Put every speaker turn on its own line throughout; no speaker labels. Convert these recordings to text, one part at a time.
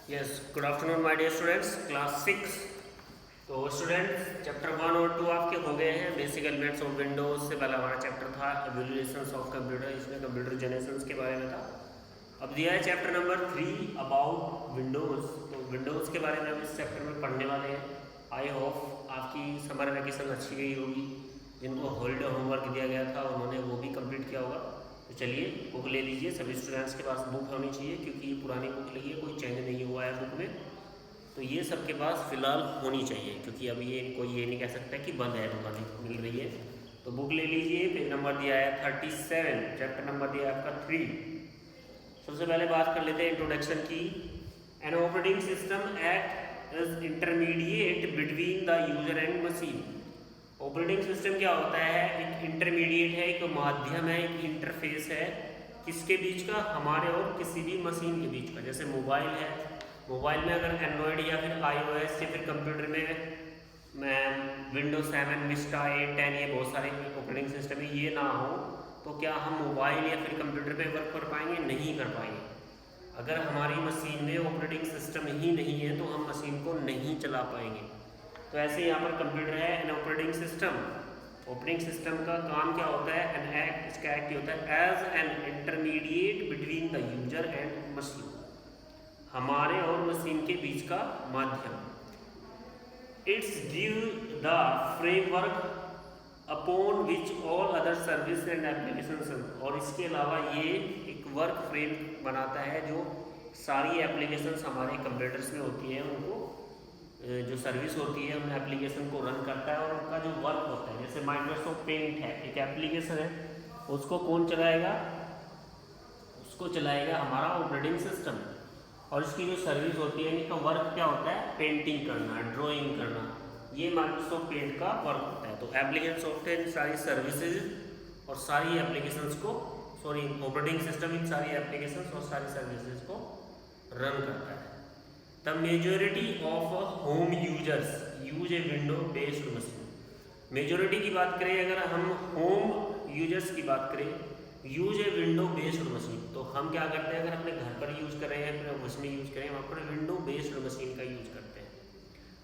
Yes, good afternoon my dear students, class 6। तो students chapter 1 और 2 आपके हो गए हैं। बेसिक एलिमेंट्स ऑफ विंडोज से पहला हमारा चैप्टर था एवल्यूएशंस ऑफ कंप्यूटर, इसमें कंप्यूटर जनरेशंस के बारे में था। अब दिया है चैप्टर नंबर 3 अबाउट विंडोज़। तो विंडोज़ के बारे में हम इस चैप्टर में पढ़ने वाले हैं। आई होप आपकी समर वैकेशन अच्छी गई होगी। जिनको हॉलीडे होमवर्क दिया गया था उन्होंने वो भी कंप्लीट किया होगा। तो चलिए बुक ले लीजिए। सभी स्टूडेंट्स के पास बुक होनी चाहिए क्योंकि ये पुरानी बुक लगी है, कोई चेंज नहीं हुआ है बुक में। तो ये सबके पास फ़िलहाल होनी चाहिए क्योंकि अब ये कोई ये नहीं कह सकता कि बंद है, दुकानें मिल रही है। तो बुक ले लीजिए। पेज नंबर दिया है 37, चैप्टर नंबर दिया है आपका 3। सबसे पहले बात कर लेते हैं इंट्रोडक्शन की। An operating system act is intermediate between the user and machine. Operating system क्या होता है? एक इंटरमीडिएट है, एक माध्यम है, एक इंटरफेस है। किसके बीच का? हमारे और किसी भी मशीन के बीच का। जैसे मोबाइल है, मोबाइल में अगर एंड्रॉयड या फिर iOS या फिर कंप्यूटर में विंडोज 7, विस्टा 8, 10 ये बहुत सारे ऑपरेटिंग सिस्टम है, ये ना हो तो क्या हम मोबाइल या फिर कंप्यूटर पे वर्क कर पाएंगे? नहीं कर पाएंगे। अगर हमारी मशीन में ऑपरेटिंग सिस्टम ही नहीं है तो हम मशीन को नहीं चला पाएंगे। तो ऐसे यहाँ पर कंप्यूटर है an operating system. Operating system का काम क्या होता है? एन एक्ट, इसका एक्ट होता है as an intermediate between the user and machine, हमारे और मशीन के बीच का माध्यम। It's give the framework upon which all other service and application. और इसके अलावा ये एक वर्क फ्रेम बनाता है जो सारी एप्लीकेशंस हमारे कंप्यूटर्स में होती हैं, उनको जो सर्विस होती है उन एप्लीकेशन को रन करता है और उनका जो वर्क होता है। जैसे माइक्रोसॉफ्ट पेंट है, एक एप्लीकेशन है, उसको कौन चलाएगा? उसको चलाएगा हमारा ऑपरेटिंग सिस्टम। और इसकी जो सर्विस होती है, इनका वर्क क्या होता है? पेंटिंग करना, ड्राइंग करना, ये माइक्रोसॉफ्ट पेंट का वर्क होता है। तो एप्लीकेशन सॉफ्टवेयर सारी सर्विसेज और सारी एप्लीकेशंस को, ऑपरेटिंग सिस्टम इन सारी एप्लीकेशंस और सारी सर्विसेज को रन करता है। The majority of home users use a window based machine. Majority की बात करें, अगर हम होम यूजर्स की बात करें, use a window based machine, तो हम क्या करते हैं? अगर अपने घर पर यूज कर रहे हैं, अपने ऑफिस में यूज करें, वहाँ पर विंडो बेस्ड मशीन का यूज करते हैं।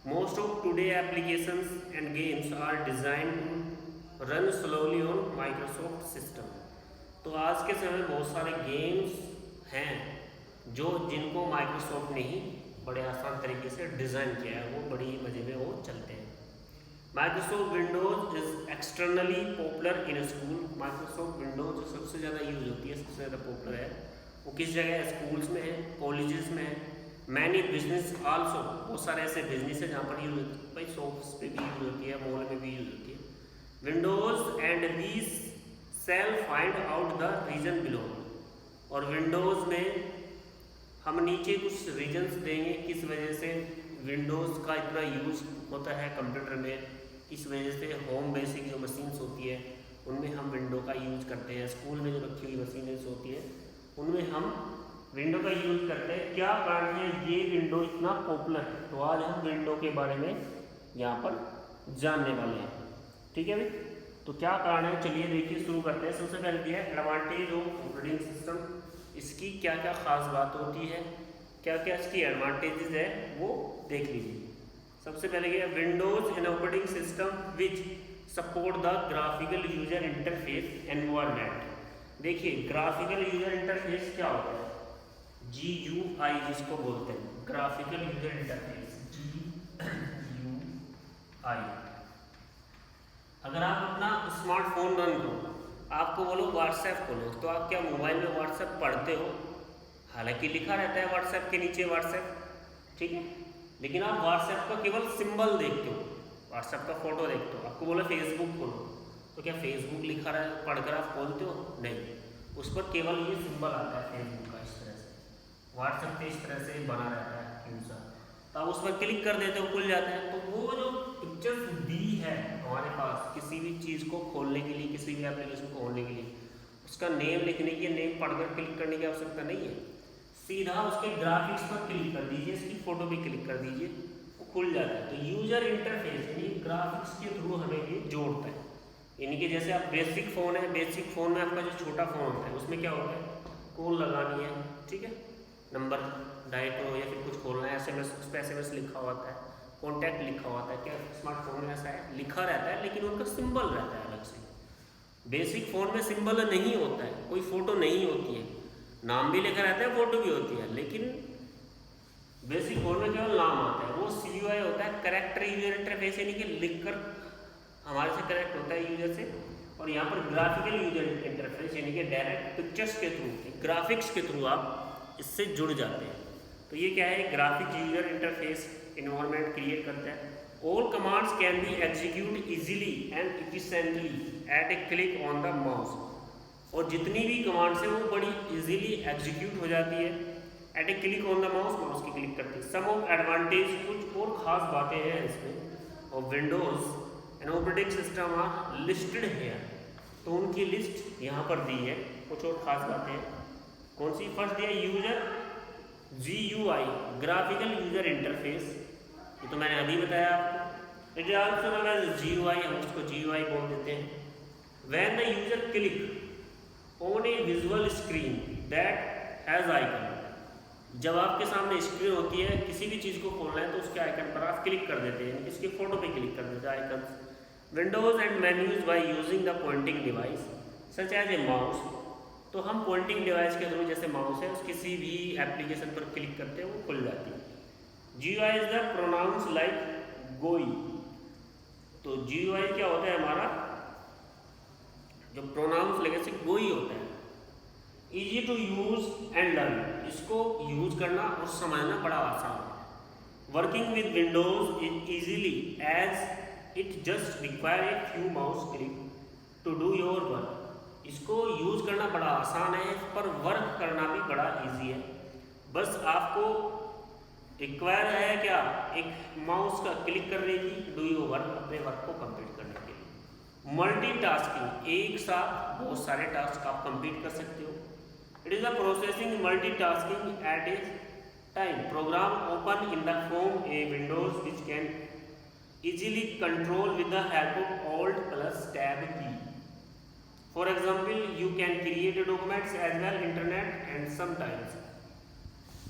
Most of today applications and games are design to run slowly on Microsoft system. तो आज के समय बहुत सारे गेम्स हैं जिनको माइक्रोसॉफ्ट ने ही बड़े आसान तरीके से डिज़ाइन किया है, वो बड़ी मज़े में वो चलते हैं। Microsoft Windows is externally popular in school. Microsoft Windows जो सबसे ज़्यादा यूज होती है, सबसे ज़्यादा पॉपुलर है, वो किस जगह है? स्कूल्स में है, कॉलेजेस में है। मैनी बिजनेस आल्सो, बहुत सारे ऐसे बिजनेस है जहाँ पर यूज होती है। भाई शॉप्स पे भी यूज होती है, मॉल में भी यूज होती है। Windows and we shall find out the reason below. और विंडोज़ में हम नीचे कुछ रीजन्स देंगे किस वजह से विंडोज़ का इतना यूज होता है कंप्यूटर में, किस वजह से होम बेसिक जो मशीन्स होती है उनमें हम विंडो का यूज करते हैं, स्कूल में जो रखी हुई मशीन्स होती है उनमें हम विंडो का यूज करते हैं। क्या कारण है ये विंडो इतना पॉपुलर है? तो आज हम विंडो के बारे में यहाँ पर जानने वाले हैं। ठीक है भाई, तो क्या कारण है? चलिए देखिए, शुरू करते हैं। सबसे पहले दिया है एडवांटेज ऑफ ऑपरेटिंग सिस्टम। इसकी क्या क्या खास बात होती है, क्या क्या इसकी एडवांटेजेस है, वो देख लीजिए। सबसे पहले क्या? Windows an operating system which support the graphical user interface environment. देखिए, ग्राफिकल यूजर इंटरफेस क्या होता है? GUI जिसको बोलते हैं, ग्राफिकल यूजर इंटरफेस, GUI। अगर आप अपना स्मार्टफोन रन करो, आपको बोलो व्हाट्सएप खोलो, तो आप क्या मोबाइल में व्हाट्सएप पढ़ते हो? हालांकि लिखा रहता है व्हाट्सएप के नीचे व्हाट्सएप, ठीक है, लेकिन आप व्हाट्सएप का केवल सिंबल देखते हो, व्हाट्सएप का फोटो देखते हो। आपको बोला फेसबुक खोलो, तो क्या फेसबुक लिखा रहा पढ़कर आप खोलते हो? नहीं, उस पर केवल ये सिंबल आता है फेसबुक का, इस तरह से। व्हाट्सएप पे इस तरह से बना रहता है यूजर, तो आप उस पर क्लिक कर देते हो, खुल जाता है। तो वो जो पिक्चर्स दी है हमारे पास किसी भी चीज़ को खोलने के लिए, किसी भी एप्लीकेशन को खोलने के लिए, उसका नेम लिखने की, नेम पढ़कर क्लिक करने की आवश्यकता नहीं है। सीधा उसके ग्राफिक्स पर क्लिक कर दीजिए, इसकी फोटो पे क्लिक कर दीजिए, वो खुल जाता है। तो यूजर इंटरफेस यानी ग्राफिक्स के थ्रू हमें ये जोड़ता है। यानी कि जैसे आप बेसिक फ़ोन है, बेसिक फ़ोन में आपका जो छोटा फ़ोन होता है उसमें क्या होता है? कॉल लगानी है, ठीक है, नंबर डायरेक्ट हो या फिर कुछ खोलना है, SMS, उस पर SMS लिखा होता है, कॉन्टैक्ट लिखा होता है। क्या स्मार्टफोन में ऐसा है, लिखा रहता है लेकिन उनका सिंबल रहता है अलग से। बेसिक फ़ोन में सिंबल नहीं होता है, कोई फ़ोटो नहीं होती है, नाम भी लिखा रहता है, फ़ोटो भी होती है, लेकिन बेसिक फ़ोन में केवल नाम आता है। वो CUI होता है, करेक्टर यूजर इंटरफेस, यानी कि लिखकर हमारे से कनेक्ट होता है यूजर से। और यहाँ पर ग्राफिकल यूजर इंटरफेस, यानी कि डायरेक्ट पिक्चर्स के थ्रू, ग्राफिक्स के थ्रू आप इससे जुड़ जाते हैं। तो ये क्या है, graphic user interface environment create करता है। All commands can be execute easily and efficiently at a click on the mouse. और जितनी भी कमांड्स है वो बड़ी इजीली एग्जीक्यूट हो जाती है at a click on the mouse, mouse की क्लिक करते हैं। सम ऑफ एडवांटेज, कुछ और खास बातें हैं इसमें, और Windows and operating system are listed here, तो उनकी लिस्ट यहाँ पर दी है। कुछ और खास बातें हैं, कौन सी? फर्स्ट दिया user GUI, graphical user interface, ये तो मैंने अभी बताया आपको। It is also known as GUI, हम उसको GUI बोल देते हैं। When the user click on a visual screen that has icon, जब आपके सामने स्क्रीन होती है, किसी भी चीज़ को खोलना है तो उसके आइकन पर आप क्लिक कर देते हैं, इसके फोटो पे क्लिक कर देते हैं icon. Windows and menus by using the pointing device such as a mouse, तो हम पॉइंटिंग डिवाइस के थ्रू, जैसे माउस है, उस किसी भी एप्लीकेशन पर क्लिक करते हैं वो खुल जाती है। GUI is the pronounce like गोई, तो GUI क्या होता है हमारा, जो प्रोनाउंस लगे से गोई होता है। Easy to use and learn, इसको यूज करना और समझना बड़ा आसान है। Working with Windows is easily as it just require a few mouse click to do your work, इसको यूज करना बड़ा आसान है, इस पर वर्क करना भी बड़ा इजी है। बस आपको रिक्वायर है क्या, एक माउस का क्लिक करने की, डू योर वर्क, अपने वर्क को कंप्लीट करने के लिए। मल्टीटास्किंग, एक साथ बहुत सारे टास्क आप कंप्लीट कर सकते हो। It is a processing multitasking at a time, program open in the form a Windows which can easily control with the help of Alt plus Tab key. For example, you can create documents as well internet and sometimes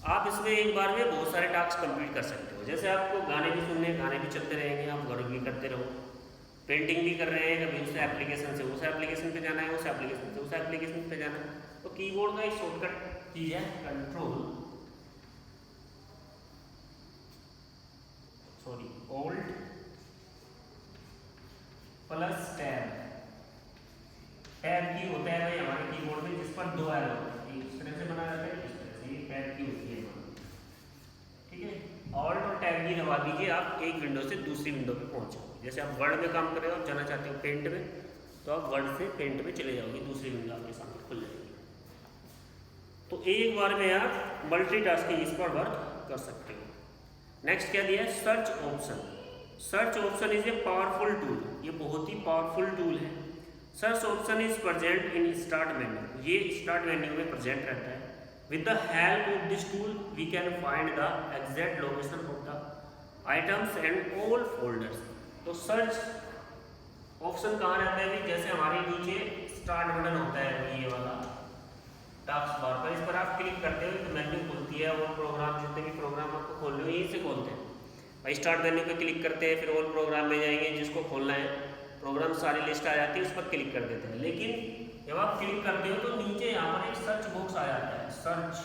आप इसमें एक बार में बहुत सारे task complete कर सकते हो। जैसे आपको गाने भी सुनने, गाने भी चलते रहेंगे, आप वर्क भी करते रहो, पेंटिंग भी कर रहे हैं, कभी उस एप्लीकेशन से उस एप्लीकेशन पे जाना है, उस एप्लीकेशन से उस एप्लीकेशन पे जाना है, तो कीबोर्ड का एक शॉर्टकट की है Alt प्लस टैब। टैब की होता है भाई हमारे कीबोर्ड में, जिस पर दो एरो इस तरह से बना जाता है, इस तरह से, ये टैब की होती है, ठीक है। ऑल्ट और टैब की दबा दीजिए, आप एक विंडो से दूसरी विंडो पे पहुंच जाओगे। जैसे आप वर्ड में काम कर रहे हो, जाना चाहते हो पेंट में, तो आप वर्ड से पेंट में चले जाओगे, दूसरी विंडो आपके सामने खुल जाएगी। तो एक बार में आप मल्टीटास्किंग इस पर वर्क कर सकते हो। नेक्स्ट क्या दिया है, search option. Search option is a powerful tool, ये बहुत ही पावरफुल टूल है। Search option is present in start menu, ये स्टार्ट मेन्यू में प्रेजेंट रहता है। With the help of this tool we can find the exact location of the items and all folders. तो search option कहाँ रहता है भी, जैसे हमारे नीचे स्टार्ट बटन होता है ये वाला टास्क बार पर, इस पर आप क्लिक करते हो तो मेन्यू खुलती है, और प्रोग्राम जितने भी प्रोग्राम आपको खोलने हो यहीं से खोलते हैं भाई। स्टार्ट मेन्यू पे क्लिक करते हैं, फिर ऑल प्रोग्राम में जाएंगे, जिसको खोलना है प्रोग्राम सारी लिस्ट आ जाती है, उस पर क्लिक कर देते हैं। लेकिन जब आप क्लिक करते हो तो नीचे यहाँ पर एक सर्च बॉक्स आ जाता है, सर्च,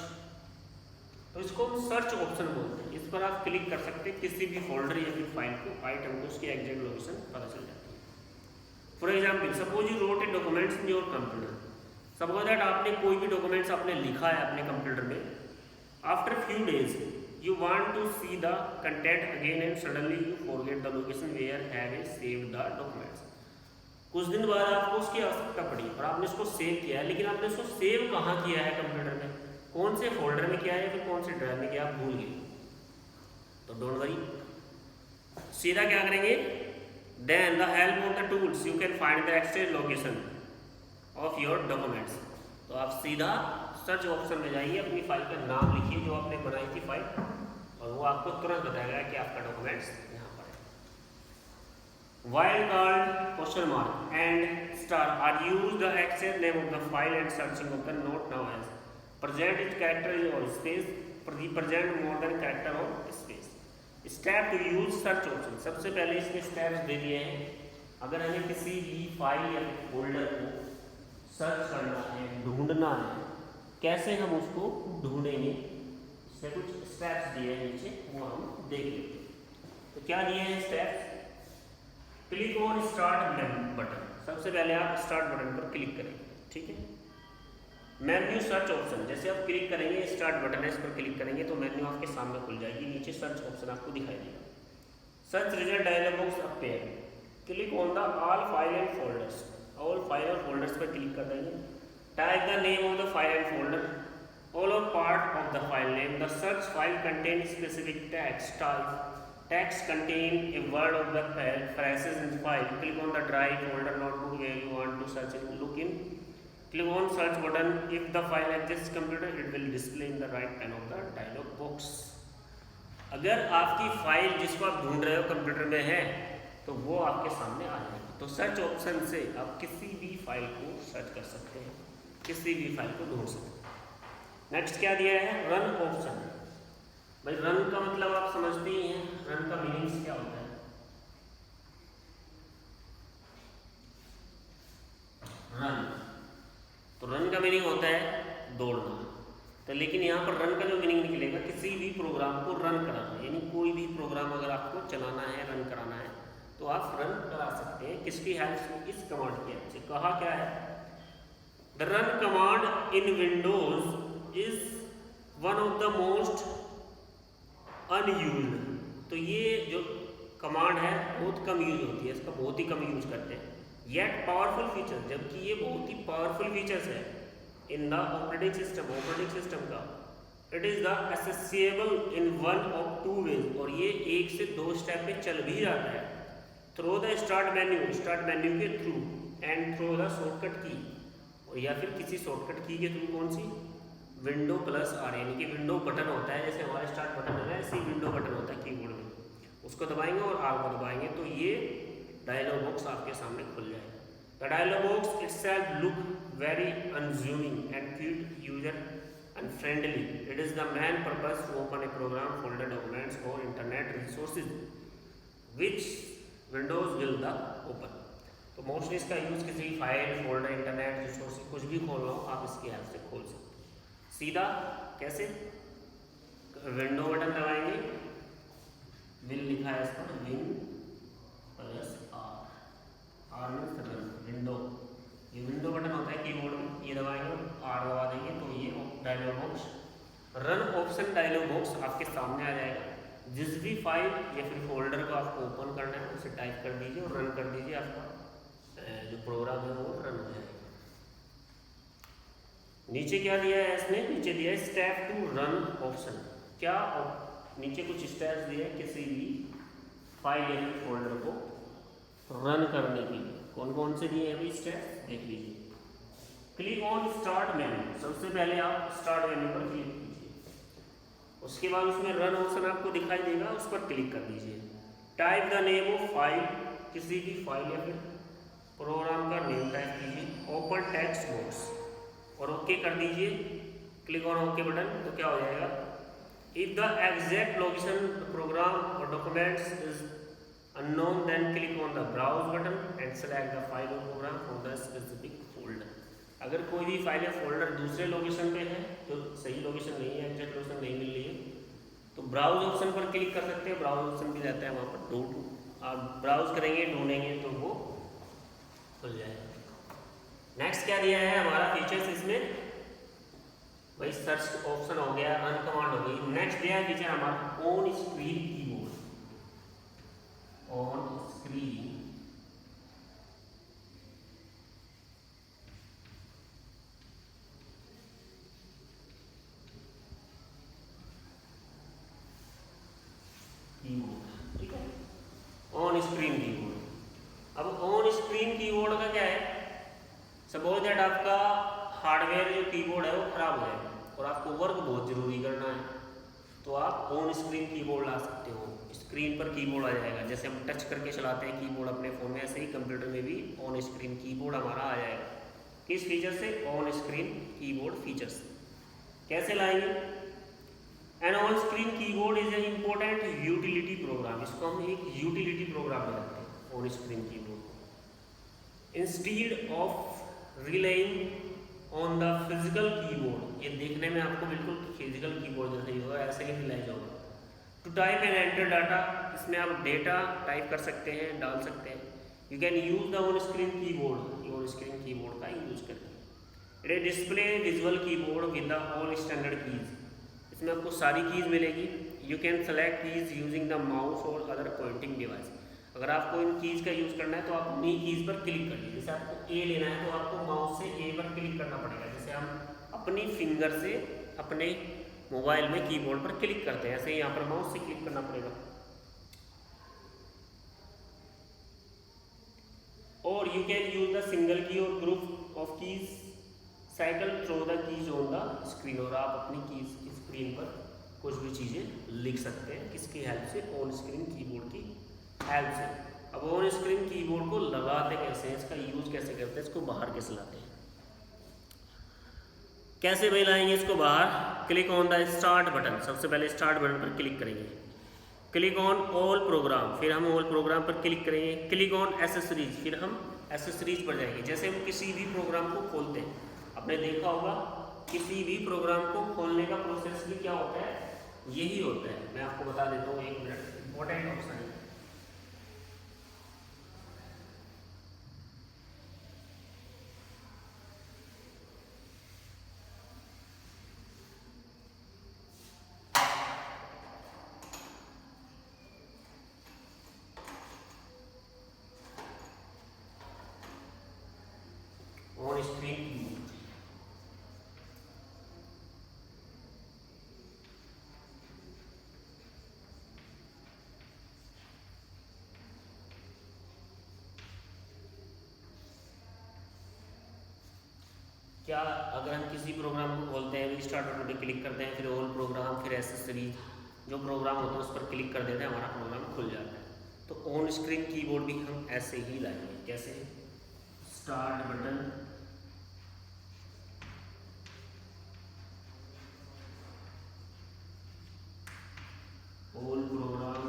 तो इसको हम सर्च ऑप्शन बोलते हैं। इस पर आप क्लिक कर सकते हैं, किसी भी फोल्डर या फिर फाइल को, आइटम को, उसकी एग्जैक्ट लोकेशन पता चल जाती है। For example, suppose you wrote a documents in your computer, suppose that आपने कोई भी डॉक्यूमेंट्स आपने लिखा है अपने कंप्यूटर में, after few days you want to see the content again and suddenly you forget the location where have you saved the documents। कुछ दिन बाद आपको उसकी आवश्यकता पड़ी और आपने उसको सेव किया है, लेकिन आपने उसको सेव कहाँ किया है कंप्यूटर में, कौन से फोल्डर में किया है या फिर कौन से ड्राइव में किया, आप भूल गए, तो डोंट वरी, सीधा क्या करेंगे, then the help of the tools you can find the actual location of your documents. तो आप सीधा सर्च ऑप्शन में जाइए, अपनी फाइल का नाम लिखिए जो आपने बनाई थी फाइल, और वो आपको तुरंत बताएगा कि आपका डॉक्यूमेंट्स यहाँ पर है। Wild card question mark and star are used access name of the file and searching of the note now as present it character और space represent more than character of space. Step to use search option, सबसे पहले इसके steps दे दिए हैं। अगर हमें किसी भी फाइल या फोल्डर को सर्च करना है, ढूंढना है, कैसे हम उसको ढूंढेंगे, इसमें कुछ स्टेप्स दिए हैं नीचे, वो हम देख लेते हैं। तो क्या दिए हैं steps? Click on start button, सबसे पहले आप स्टार्ट बटन पर क्लिक करेंगे, ठीक है। मेन्यू सर्च ऑप्शन, जैसे आप क्लिक करेंगे स्टार्ट बटन है, इस पर क्लिक करेंगे तो मेन्यू आपके सामने खुल जाएगी, नीचे सर्च ऑप्शन आपको दिखाई देगा। Search result dialog box appear, click on the all file and folders, all file और फोल्डर्स पर क्लिक कर देंगे। Type the name of the file and folder, all or part of the file name. The search file contains specific text type. Text contain a word of the phrases in the file. Click on the drive folder notebook where you want to search and look in. Click on search button. If the file exists computer, it will display in the right pane of the dialog box. अगर आपकी file जिसको आप ढूंढ रहे हो computer में है तो वो आपके सामने आ जाएगी। तो सर्च ऑप्शन से आप किसी भी फाइल को सर्च कर सकते हैं, किसी भी फाइल को ढूंढ सकते हैं। नेक्स्ट क्या दिया है? Run option. भाई रन का मतलब आप समझते ही हैं, रन का मीनिंग्स क्या होता है? रन, तो रन का मीनिंग होता है दौड़ना। तो लेकिन यहाँ पर रन का जो मीनिंग निकलेगा, किसी भी प्रोग्राम को रन कराना, यानी कोई भी प्रोग्राम अगर आपको चलाना है, रन कराना है तो आप रन करा सकते हैं। किसकी हेल्प से? इस कमांड की हेल्प से। कहा क्या है? The run command in Windows is one of the most unused. तो ये जो कमांड है बहुत कम यूज होती है, इसका बहुत ही कम यूज करते हैं। येट पावरफुल फीचर, जबकि ये बहुत ही पावरफुल फीचर्स है इन द ऑपरेटिंग सिस्टम का। It is the accessible in one of two ways, और ये एक से दो स्टेप पे चल भी जाता है। थ्रू द स्टार्ट मेन्यू के through, and through the shortcut की, और या फिर किसी शॉर्टकट की के थ्रू। कौन सी? विंडो प्लस आर, यानी कि विंडो बटन होता है, जैसे हमारा स्टार्ट बटन है ऐसे ही विंडो बटन होता है कीबोर्ड में, उसको दबाएंगे और आर को दबाएंगे तो ये डायलॉग बॉक्स आपके सामने खुल जाएगा। The dialog box itself look very unassuming and cute user unfriendly. It is the main purpose to open a program, folder, documents और internet resources which windows will the open. तो mostly इसका use किसी file, folder, internet resource कुछ भी खोलना हो आप इसकी हेल्प से खोल सकते हैं। सीधा कैसे? विंडो बटन दबाएंगे, विन लिखा है इस पर, विन प्लस आर, आर में रन, विंडो, ये विंडो बटन होता है कीबोर्ड में, ये दबाएंगे और आर दबा देंगे तो ये dialog box, run option dialog box आपके सामने आ जाएगा। जिस भी फाइल या फिर फोल्डर को आपको ओपन करना है उसे टाइप कर दीजिए और रन कर दीजिए, आपका जो प्रोग्राम है वो रन हो जाएगा। नीचे क्या दिया है इसने? नीचे दिया है स्टेप टू रन ऑप्शन। क्या? नीचे कुछ स्टेप्स दिए हैं किसी भी फाइल या फोल्डर को रन करने के लिए। कौन कौन से दिए हैं अभी स्टेप्स देख लीजिए। क्लिक ऑन स्टार्ट मेन्यू, सबसे पहले आप स्टार्ट मेन्यू पर क्लिक कीजिए, उसके बाद उसमें रन ऑप्शन आपको दिखाई देगा, उस पर क्लिक कर दीजिए। Type the name of file, किसी भी फाइल या फिर प्रोग्राम का नेम टाइप कीजिए। ओपन टेक्स्ट बॉक्स और ओके कर दीजिए। क्लिक ऑन ओके बटन तो क्या हो जाएगा? If the exact location program और documents is unknown then click on the browse button and select the file और program from the specific folder. अगर कोई भी फाइल या फोल्डर दूसरे लोकेशन पे है, जो सही लोकेशन नहीं है, एग्जैक्ट लोकेशन नहीं मिल रही है, तो ब्राउज ऑप्शन पर क्लिक कर सकते हैं। ब्राउज ऑप्शन भी रहता है वहाँ पर, ढूंढ आप ब्राउज करेंगे, ढूंढेंगे तो वो खुल जाएगा। नेक्स्ट क्या दिया है हमारा फीचर्स इसमें? भाई सर्च ऑप्शन हो गया, रन कमांड हो गई। नेक्स्ट दिया है फीचर हमारा on screen keyboard. On screen keyboard, ठीक है, ऑन स्क्रीन कीबोर्ड। अब ऑन स्क्रीन कीबोर्ड का क्या है? सपोज दैट आपका हार्डवेयर जो कीबोर्ड है वो खराब हो जाए और आपको वर्क बहुत ज़रूरी करना है, तो आप ऑन स्क्रीन कीबोर्ड ला सकते हो। स्क्रीन पर कीबोर्ड आ जाएगा, जैसे हम टच करके चलाते हैं कीबोर्ड अपने फ़ोन में, ऐसे ही कंप्यूटर में भी ऑन स्क्रीन कीबोर्ड हमारा आ जाएगा। किस फीचर से? ऑन स्क्रीन कीबोर्ड फीचर से। कैसे लाएंगे? An on screen keyboard is an important utility program, इसको हम एक यूटिलिटी प्रोग्राम में रखते हैं ऑन स्क्रीन कीबोर्ड को। Instead of relying on the physical keyboard, ये देखने में आपको बिल्कुल फिजिकल कीबोर्ड जैसे ही होगा, ऐसे ही रिलाइज होगा। To type and enter data, इसमें आप डेटा टाइप कर सकते हैं, डाल सकते हैं। You can use the on screen keyboard, on screen keyboard का यूज करके। It display visual keyboard with the all standard keys, इसमें आपको सारी कीज मिलेगी। You can select keys using the mouse और अदर पॉइंटिंग डिवाइस, अगर आपको इन keys का यूज करना है तो आप अपनी कीज पर क्लिक करिए। जैसे आपको ए लेना है तो आपको माउस से ए पर क्लिक करना पड़ेगा, जैसे हम अपनी फिंगर से अपने मोबाइल में कीबोर्ड पर क्लिक करते हैं, ऐसे यहाँ पर माउस से क्लिक करना पड़ेगा। और you can use the single की और group of keys cycle through the keys on the screen, और आप अपनी कीज की स्क्रीन पर कुछ भी चीज़ें लिख सकते हैं, किसकी हेल्प से, ऑन स्क्रीन कीबोर्ड की हेल्प से। अब ऑन स्क्रीन कीबोर्ड को लगाते कैसे हैं, इसका यूज कैसे करते हैं, इसको बाहर कैसे लाते हैं, कैसे भाई लाएंगे इसको बाहर। Click on the start button, सबसे पहले स्टार्ट बटन पर क्लिक करेंगे। क्लिक ऑन ऑल प्रोग्राम, फिर हम ऑल प्रोग्राम पर क्लिक करेंगे। क्लिक ऑन एसेसरीज, फिर हम एसेसरीज पर जाएंगे। जैसे हम किसी भी प्रोग्राम को खोलते हैं, आपने देखा होगा किसी भी प्रोग्राम को खोलने का प्रोसेस भी क्या होता है, यही होता है। मैं आपको बता देता हूँ, एक मिनट, इंपॉर्टेंट ऑप्शन है। ऑन स्क्रीन कीबोर्ड, क्या अगर हम किसी प्रोग्राम को खोलते हैं, स्टार्ट बटन पे क्लिक करते हैं, फिर ऑल प्रोग्राम, फिर एसेसरीज, जो प्रोग्राम होता है उस पर क्लिक कर देते हैं, हमारा प्रोग्राम खुल जाता है। तो ऑन स्क्रीन कीबोर्ड भी हम ऐसे ही लाएंगे। कैसे, start button, all programme,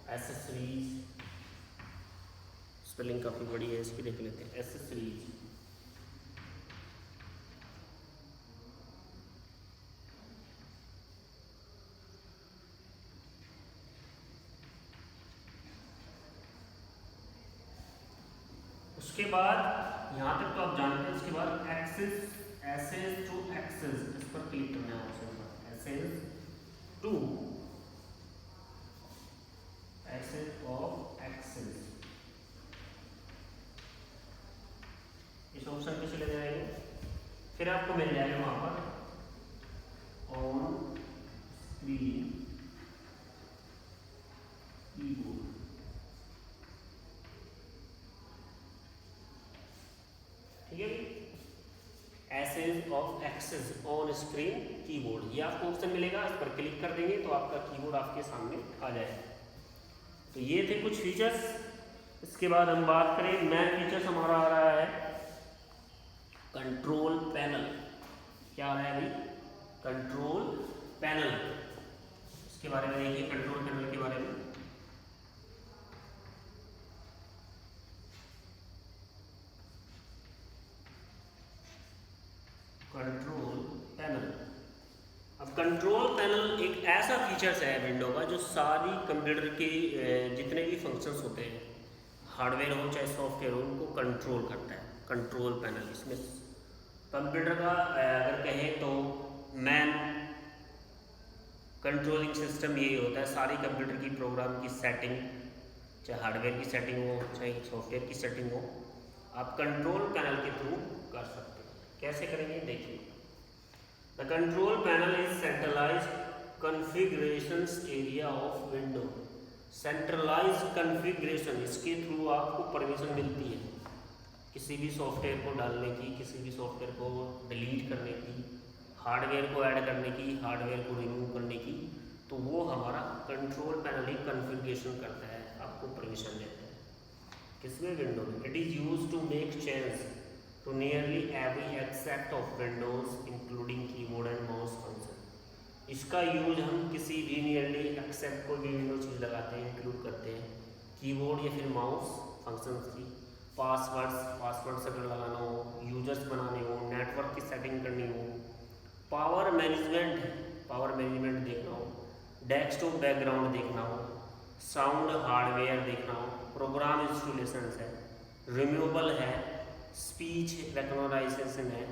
accessories, spelling काफ़ी बड़ी है, इसकी देख लेते हैं। एसेसरीज, उसके बाद यहाँ तक तो आप जानते हैं। उसके बाद एक्सेस, एसेस टू एक्सेस, इस पर क्लिक करना है ऑप्शन पर। Ease to access of access, इस ऑप्शन पे चले जाएंगे, फिर आपको मिल जाएगा वहां पर ऑन स्क्रीन कीबोर्ड। ठीक है, ease of access on screen keyboard, ये आपको ऑप्शन मिलेगा, इस पर क्लिक कर देंगे तो आपका कीबोर्ड आपके सामने आ जाएगा। तो ये थे कुछ फीचर्स। इसके बाद हम बात करें, मेन फीचर्स हमारा आ रहा है कंट्रोल पैनल। क्या आ रहा है भाई, कंट्रोल पैनल, इसके बारे में देखिए। कंट्रोल पैनल के बारे में कंट्रोल पैनल, अब कंट्रोल पैनल एक ऐसा फीचर्स है विंडो का जो सारी कंप्यूटर के जितने भी फंक्शंस होते हैं, हार्डवेयर हो चाहे सॉफ्टवेयर हो, उनको कंट्रोल करता है कंट्रोल पैनल। इसमें कंप्यूटर का अगर कहें तो मैन कंट्रोलिंग सिस्टम यही होता है। सारी कंप्यूटर की प्रोग्राम की सेटिंग, चाहे हार्डवेयर की सेटिंग हो चाहे सॉफ्टवेयर की सेटिंग हो, आप कंट्रोल पैनल के थ्रू कर सकते हैं। कैसे करेंगे देखिए। The control panel is centralised configurations area of window. Centralised configuration, इसके थ्रू आपको परमिशन मिलती है किसी भी सॉफ्टवेयर को डालने की, किसी भी सॉफ्टवेयर को डिलीट करने की, हार्डवेयर को ऐड करने की, हार्डवेयर को रिमूव करने की। तो वो हमारा कंट्रोल पैनल ही कॉन्फ़िगरेशन करता है, आपको परमिशन देता है इसमें विंडो में it is use to make change to nearly every except of Windows including keyboard and mouse function. इसका यूज हम किसी भी नियरली एक्सेप्ट कोई भी विंडो चीज़ लगाते हैं, इंक्लूड करते हैं, कीबोर्ड या फिर माउस फंक्शंस की, पासवर्ड्स अगर लगाना हो, यूजर्स बनाने हो, नेटवर्क की सेटिंग करनी हो, पावर मैनेजमेंट देखना हो, डेस्कटॉप बैकग्राउंड देखना हो, साउंड हार्डवेयर देखना हो, प्रोग्राम इंस्टॉलेशन है, रिमूवेबल है, स्पीच रिकॉग्निशन है,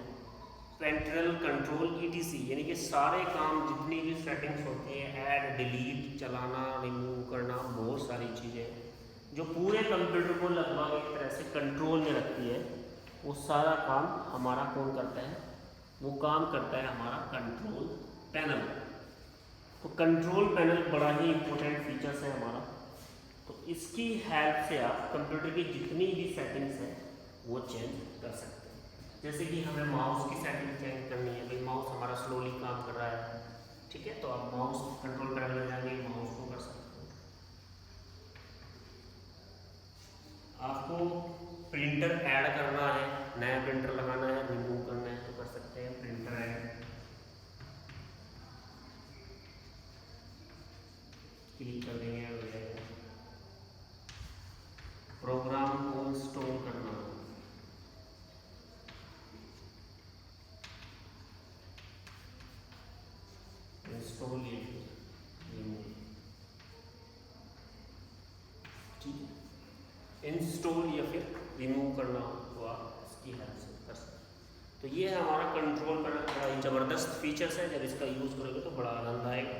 पेरेंटल कंट्रोल ETC, यानी कि सारे काम जितनी भी सेटिंग्स होती हैं, ऐड डिलीट, चलाना, रिमूव करना, बहुत सारी चीज़ें जो पूरे कंप्यूटर को लगभग एक तरह से कंट्रोल में रखती है, वो सारा काम हमारा कौन करता है? वो काम करता है हमारा कंट्रोल पैनल। तो कंट्रोल पैनल बड़ा ही इंपॉर्टेंट फीचर्स है हमारा। तो इसकी हेल्प से आप कंप्यूटर की जितनी भी सेटिंग्स हैं वो चेंज कर सकते हैं। जैसे कि हमें माउस की सेटिंग चेंज करनी है, भाई माउस हमारा स्लोली काम कर रहा है, ठीक है, तो आप माउस कंट्रोल पैनल में जाएंगे, माउस को कर सकते हैं। आपको प्रिंटर ऐड करना है, नया प्रिंटर लगाना है, रिमूव करना है, तो कर सकते हैं प्रिंटर ऐड, क्लिक कर देंगे, हो जाएगा। प्रोग्राम को इंस्टॉल करना, इंस्टॉल ये रिमूव, ठीक है, इंस्टॉल या फिर रिमूव करना हो तो आप इसकी हेल्प से कर सकते हैं। तो ये है हमारा कंट्रोल पैनल, बड़ा ही ज़बरदस्त फीचर्स है। जब इसका यूज़ करोगे तो बड़ा आनंद आएगा,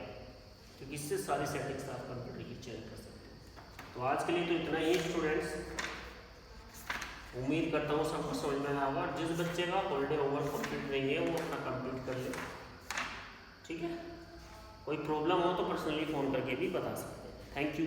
क्योंकि इससे सारी सेटिंग्स आप कंप्यूटर की चेंज कर सकते हैं। तो आज के लिए तो इतना ही स्टूडेंट्स, उम्मीद करता हूँ सबको समझ में आया होगा। जिस बच्चे का हॉलीडे होमवर्क कंप्लीट नहीं है वो अपना कंप्लीट कर ले, ठीक है। कोई प्रॉब्लम हो तो पर्सनली फ़ोन करके भी बता सकते हैं। Thank you.